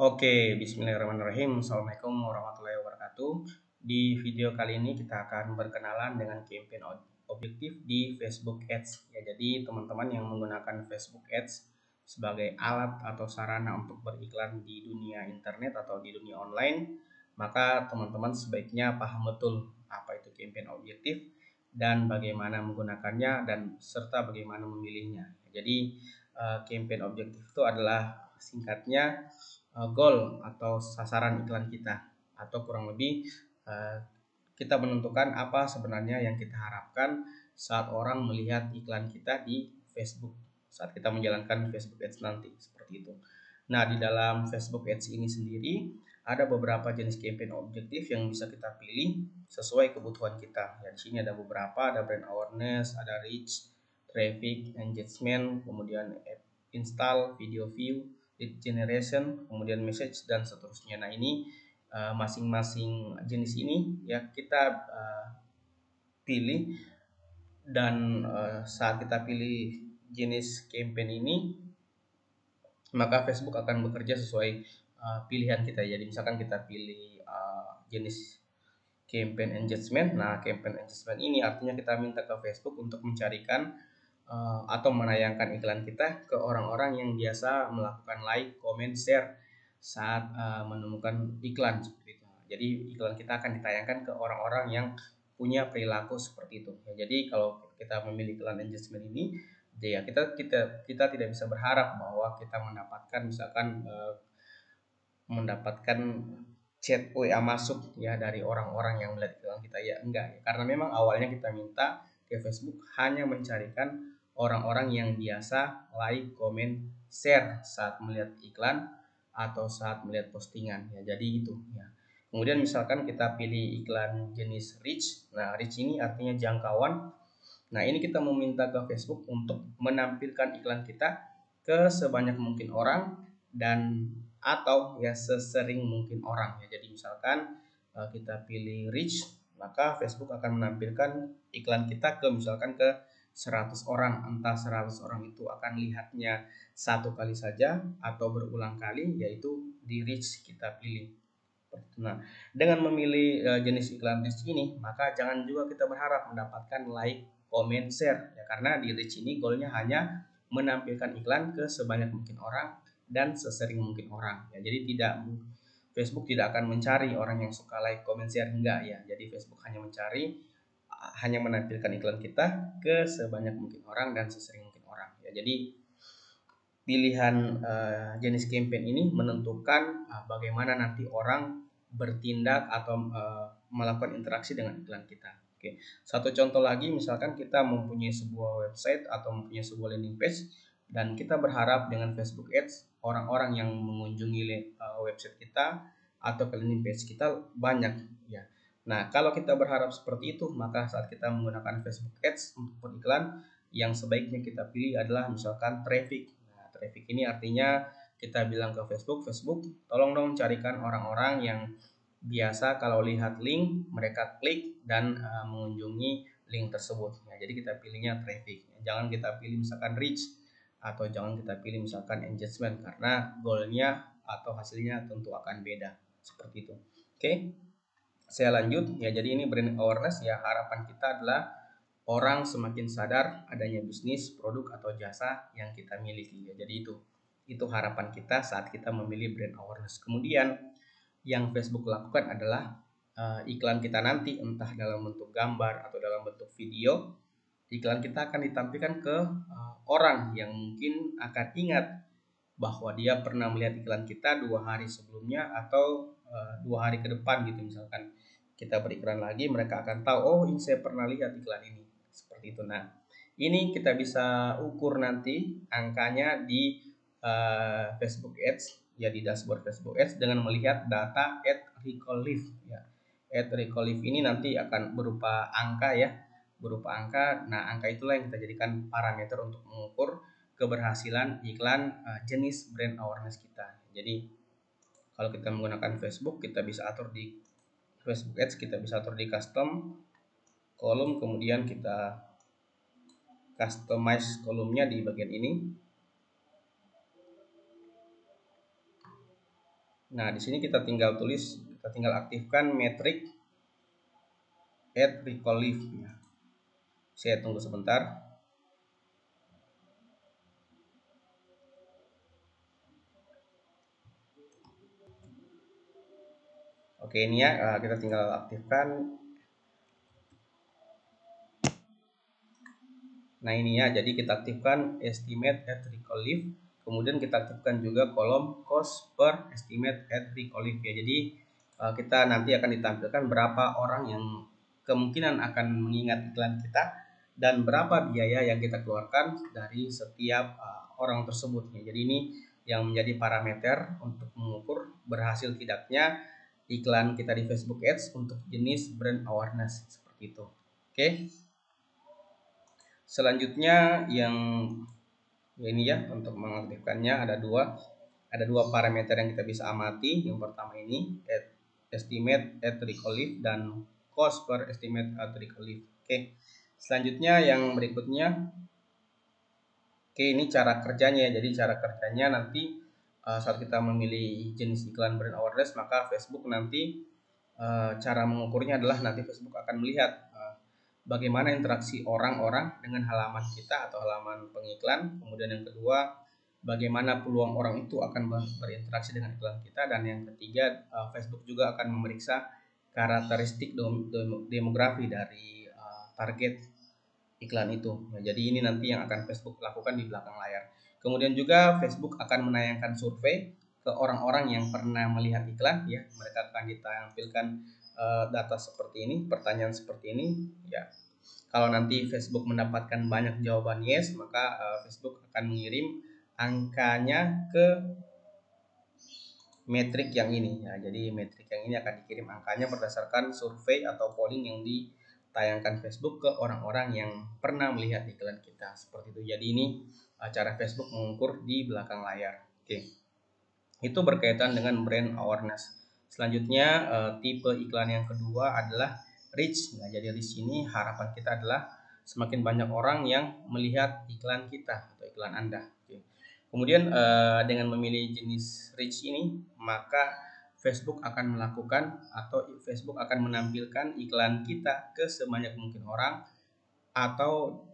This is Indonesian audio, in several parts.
Oke, bismillahirrahmanirrahim. Assalamualaikum warahmatullahi wabarakatuh. Di video kali ini kita akan berkenalan dengan campaign objektif di Facebook Ads. Ya, jadi teman-teman yang menggunakan Facebook Ads sebagai alat atau sarana untuk beriklan di dunia internet atau di dunia online, maka teman-teman sebaiknya paham betul apa itu campaign objektif dan bagaimana menggunakannya dan serta bagaimana memilihnya. Jadi campaign objektif itu adalah singkatnya goal atau sasaran iklan kita, atau kurang lebih kita menentukan apa sebenarnya yang kita harapkan saat orang melihat iklan kita di Facebook saat kita menjalankan Facebook Ads nanti, seperti itu. Nah, di dalam Facebook Ads ini sendiri ada beberapa jenis campaign objektif yang bisa kita pilih sesuai kebutuhan kita. Ya, di sini ada beberapa, ada brand awareness, ada reach, traffic, engagement, kemudian install, video view, lead generation, kemudian message, dan seterusnya. Nah, ini masing-masing jenis ini ya kita pilih, dan saat kita pilih jenis campaign ini maka Facebook akan bekerja sesuai pilihan kita. Jadi misalkan kita pilih jenis campaign engagement. Nah, campaign engagement ini artinya kita minta ke Facebook untuk mencarikan atau menayangkan iklan kita ke orang-orang yang biasa melakukan like, comment, share saat menemukan iklan seperti itu. Jadi iklan kita akan ditayangkan ke orang-orang yang punya perilaku seperti itu. Ya, jadi kalau kita memilih iklan engagement ini, ya kita tidak bisa berharap bahwa kita mendapatkan misalkan mendapatkan chat WA masuk ya dari orang-orang yang melihat iklan kita, ya enggak ya, karena memang awalnya kita minta ke Facebook hanya mencarikan orang-orang yang biasa like, comment, share saat melihat iklan atau saat melihat postingan ya. Jadi itu ya. Kemudian misalkan kita pilih iklan jenis reach. Nah, reach ini artinya jangkauan. Nah, ini kita meminta ke Facebook untuk menampilkan iklan kita ke sebanyak mungkin orang dan atau ya sesering mungkin orang ya. Jadi misalkan kita pilih reach, maka Facebook akan menampilkan iklan kita ke misalkan ke 100 orang. Entah 100 orang itu akan lihatnya satu kali saja atau berulang kali, yaitu di reach kita pilih. Nah, dengan memilih jenis iklan reach ini, maka jangan juga kita berharap mendapatkan like, comment, share ya, karena di reach ini goalnya hanya menampilkan iklan ke sebanyak mungkin orang dan sesering mungkin orang ya. Jadi Facebook tidak akan mencari orang yang suka like, comment, share, enggak ya. Jadi Facebook hanya menampilkan iklan kita ke sebanyak mungkin orang dan sesering mungkin orang ya. Jadi pilihan jenis campaign ini menentukan bagaimana nanti orang bertindak atau melakukan interaksi dengan iklan kita. Oke, satu contoh lagi, misalkan kita mempunyai sebuah website atau mempunyai sebuah landing page dan kita berharap dengan Facebook Ads orang-orang yang mengunjungi website kita atau ke landing page kita banyak ya. Nah, kalau kita berharap seperti itu, maka saat kita menggunakan Facebook Ads untuk beriklan, yang sebaiknya kita pilih adalah misalkan traffic. Traffic ini artinya kita bilang ke Facebook, tolong dong carikan orang-orang yang biasa kalau lihat link mereka klik dan mengunjungi link tersebut. Ya, jadi kita pilihnya traffic. Jangan kita pilih misalkan reach atau jangan kita pilih misalkan engagement, karena goalnya atau hasilnya tentu akan beda seperti itu. Oke, saya lanjut ya. Jadi ini brand awareness ya, harapan kita adalah orang semakin sadar adanya bisnis, produk atau jasa yang kita miliki ya. Jadi itu harapan kita saat kita memilih brand awareness. Kemudian yang Facebook lakukan adalah iklan kita nanti entah dalam bentuk gambar atau dalam bentuk video, iklan kita akan ditampilkan ke orang yang mungkin akan ingat bahwa dia pernah melihat iklan kita 2 hari sebelumnya atau 2 hari ke depan gitu. Misalkan kita beriklan lagi, mereka akan tahu, oh ini saya pernah lihat iklan ini, seperti itu. Nah, ini kita bisa ukur nanti angkanya di Facebook Ads ya, di dashboard Facebook Ads dengan melihat data ad recall lift ya. Ad recall lift ini nanti akan berupa angka ya, berupa angka. Nah, angka itulah yang kita jadikan parameter untuk mengukur keberhasilan iklan jenis brand awareness kita. Jadi kalau kita menggunakan Facebook, kita bisa atur di Facebook Ads, kita bisa atur di custom kolom, kemudian kita customize kolomnya di bagian ini. Nah, di sini kita tinggal aktifkan metrik add recall live. Saya tunggu sebentar. Oke, ini ya, kita tinggal aktifkan. Nah, ini ya, jadi kita aktifkan estimate at recall live. Kemudian kita aktifkan juga kolom cost per estimate at recall live ya. Jadi kita nanti akan ditampilkan berapa orang yang kemungkinan akan mengingat iklan kita dan berapa biaya yang kita keluarkan dari setiap orang tersebut ya. Jadi ini yang menjadi parameter untuk mengukur berhasil tidaknya iklan kita di Facebook Ads untuk jenis brand awareness seperti itu. Oke. Selanjutnya yang ini ya, untuk mengaktifkannya ada dua parameter yang kita bisa amati. Yang pertama ini estimate at recall live dan cost per estimate at recall live. Oke. Selanjutnya yang berikutnya, oke, ini cara kerjanya ya. Jadi cara kerjanya nanti saat kita memilih jenis iklan brand awareness, maka Facebook nanti cara mengukurnya adalah nanti Facebook akan melihat bagaimana interaksi orang-orang dengan halaman kita atau halaman pengiklan. Kemudian yang kedua, bagaimana peluang orang itu akan berinteraksi dengan iklan kita. Dan yang ketiga, Facebook juga akan memeriksa karakteristik demografi dari target iklan itu. Nah, jadi ini nanti yang akan Facebook lakukan di belakang layar. Kemudian juga Facebook akan menayangkan survei ke orang-orang yang pernah melihat iklan ya. Mereka akan ditampilkan data seperti ini, pertanyaan seperti ini ya. Kalau nanti Facebook mendapatkan banyak jawaban yes, maka Facebook akan mengirim angkanya ke metrik yang ini ya. Jadi metrik yang ini akan dikirim angkanya berdasarkan survei atau polling yang ditayangkan Facebook ke orang-orang yang pernah melihat iklan kita seperti itu. Jadi ini cara Facebook mengukur di belakang layar. Oke. Itu berkaitan dengan brand awareness. Selanjutnya tipe iklan yang kedua adalah reach. Nah, jadi reach ini harapan kita adalah semakin banyak orang yang melihat iklan kita atau iklan Anda. Oke. Kemudian dengan memilih jenis reach ini, maka Facebook akan melakukan atau Facebook akan menampilkan iklan kita ke sebanyak mungkin orang atau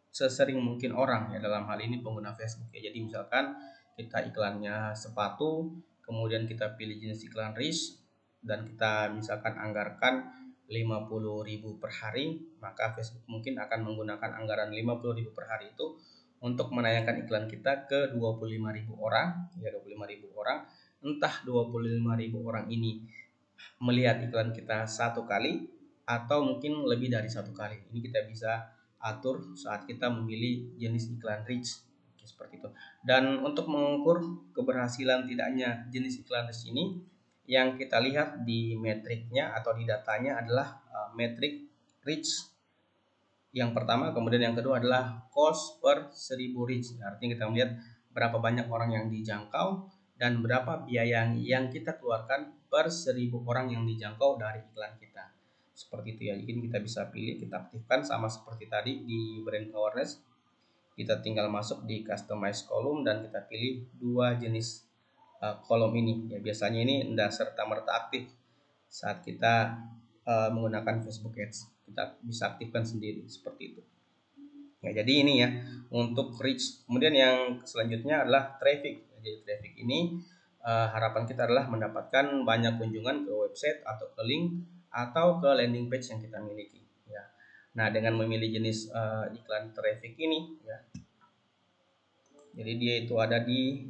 sesering mungkin orang ya, dalam hal ini pengguna Facebook ya. Jadi misalkan kita iklannya sepatu, kemudian kita pilih jenis iklan reach dan kita misalkan anggarkan 50.000 per hari, maka Facebook mungkin akan menggunakan anggaran 50.000 per hari itu untuk menayangkan iklan kita ke 25.000 orang ya, 25.000 orang. Entah 25.000 orang ini melihat iklan kita satu kali atau mungkin lebih dari satu kali. Ini kita bisa atur saat kita memilih jenis iklan reach. Oke, seperti itu. Dan untuk mengukur keberhasilan tidaknya jenis iklan reach ini, yang kita lihat di metriknya atau di datanya adalah metrik reach yang pertama, kemudian yang kedua adalah cost per 1000 reach. Artinya kita melihat berapa banyak orang yang dijangkau dan berapa biaya yang kita keluarkan per 1000 orang yang dijangkau dari iklan kita. Seperti itu ya. Jadi kita bisa pilih, kita aktifkan sama seperti tadi di brand awareness. Kita tinggal masuk di customize column dan kita pilih dua jenis kolom ini. Ya, biasanya ini tidak serta-merta aktif saat kita menggunakan Facebook Ads. Kita bisa aktifkan sendiri seperti itu. Ya, jadi ini ya untuk reach. Kemudian yang selanjutnya adalah traffic. Jadi traffic ini harapan kita adalah mendapatkan banyak kunjungan ke website atau ke link atau ke landing page yang kita miliki. Ya. Nah, dengan memilih jenis iklan traffic ini, ya, jadi dia itu ada di,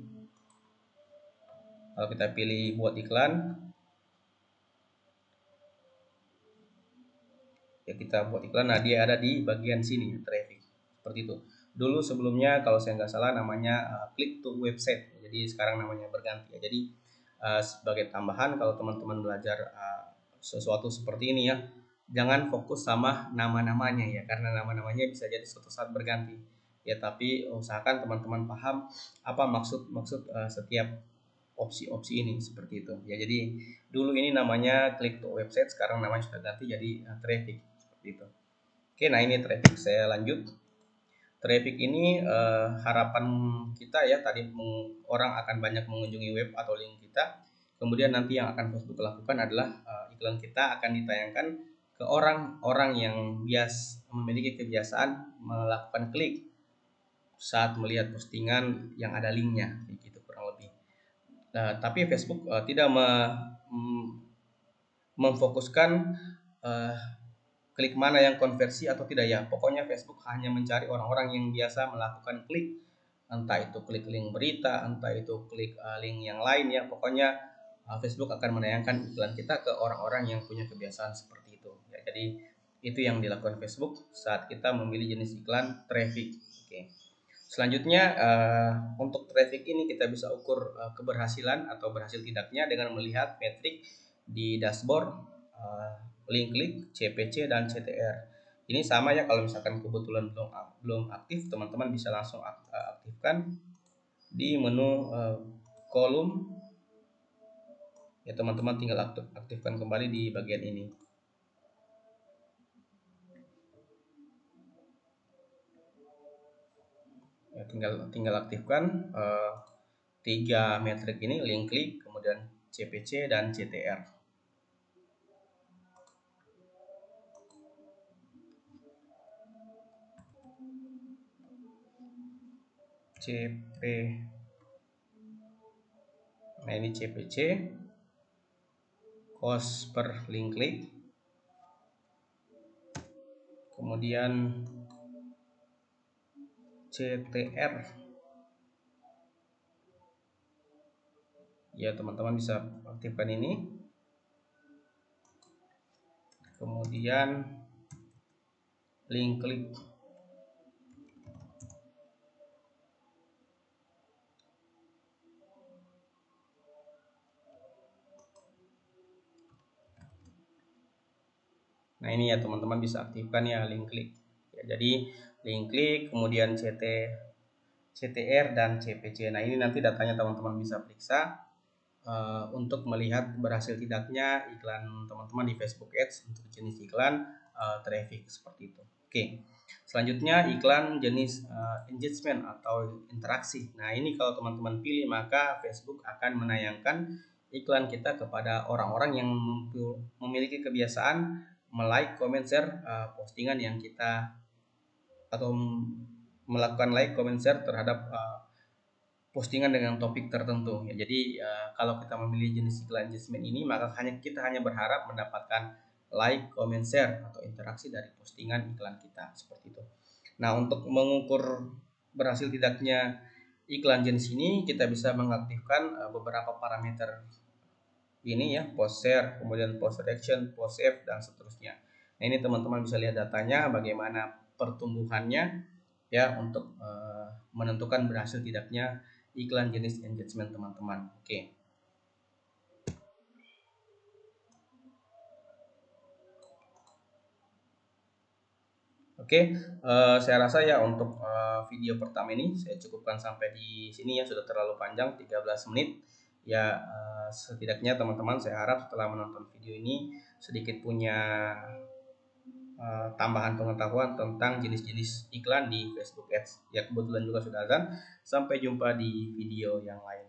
kalau kita pilih buat iklan, ya kita buat iklan. Nah, dia ada di bagian sini traffic seperti itu. Dulu sebelumnya kalau saya nggak salah namanya click to website, jadi sekarang namanya berganti ya. Jadi sebagai tambahan, kalau teman-teman belajar sesuatu seperti ini ya, jangan fokus sama nama-namanya ya, karena nama-namanya bisa jadi suatu saat berganti ya. Tapi usahakan teman-teman paham apa maksud setiap opsi-opsi ini seperti itu ya. Jadi dulu ini namanya click to website, sekarang namanya sudah ganti jadi traffic seperti itu. Oke, nah ini traffic. Saya lanjut. Traffic ini harapan kita ya, tadi orang akan banyak mengunjungi web atau link kita. Kemudian nanti yang akan Facebook lakukan adalah iklan kita akan ditayangkan ke orang-orang yang memiliki kebiasaan melakukan klik saat melihat postingan yang ada linknya, gitu kurang lebih. Tapi Facebook tidak memfokuskan klik mana yang konversi atau tidak ya. Pokoknya Facebook hanya mencari orang-orang yang biasa melakukan klik, entah itu klik link berita, entah itu klik link yang lain ya. Pokoknya Facebook akan menayangkan iklan kita ke orang-orang yang punya kebiasaan seperti itu. Ya, jadi itu yang dilakukan Facebook saat kita memilih jenis iklan traffic. Oke. Selanjutnya untuk traffic ini kita bisa ukur keberhasilan atau berhasil tidaknya dengan melihat metrik di dashboard link klik, CPC dan CTR. Ini sama ya, kalau misalkan kebetulan belum aktif, teman-teman bisa langsung aktifkan di menu kolom. Ya, teman-teman tinggal aktifkan kembali di bagian ini. Ya, tinggal aktifkan 3 metrik ini, link klik, kemudian CPC dan CTR. Nah, ini CPC, cost per link klik, kemudian CTR. Ya, teman-teman bisa aktifkan ini. Kemudian link klik. Nah, ini ya teman-teman bisa aktifkan ya link klik. Ya, jadi link klik, kemudian CTR dan CPC. Nah, ini nanti datanya teman-teman bisa periksa untuk melihat berhasil tidaknya iklan teman-teman di Facebook Ads untuk jenis iklan traffic seperti itu. Oke. Selanjutnya iklan jenis engagement atau interaksi. Nah, ini kalau teman-teman pilih maka Facebook akan menayangkan iklan kita kepada orang-orang yang memiliki kebiasaan like, comment, share postingan yang kita, atau melakukan like, comment, share terhadap postingan dengan topik tertentu ya. Jadi kalau kita memilih jenis iklan engagement ini, maka kita hanya berharap mendapatkan like, comment, share atau interaksi dari postingan iklan kita seperti itu. Nah, untuk mengukur berhasil tidaknya iklan jenis ini, kita bisa mengaktifkan beberapa parameter ini ya, post share, kemudian post reaction, post save dan seterusnya. Nah, ini teman-teman bisa lihat datanya bagaimana pertumbuhannya ya, untuk menentukan berhasil tidaknya iklan jenis engagement teman-teman. Oke. Oke, saya rasa ya untuk video pertama ini saya cukupkan sampai di sini ya, sudah terlalu panjang 13 menit. Ya, setidaknya teman-teman saya harap setelah menonton video ini sedikit punya tambahan pengetahuan tentang jenis-jenis iklan di Facebook Ads. Ya, kebetulan juga sudah azan. Sampai jumpa di video yang lain.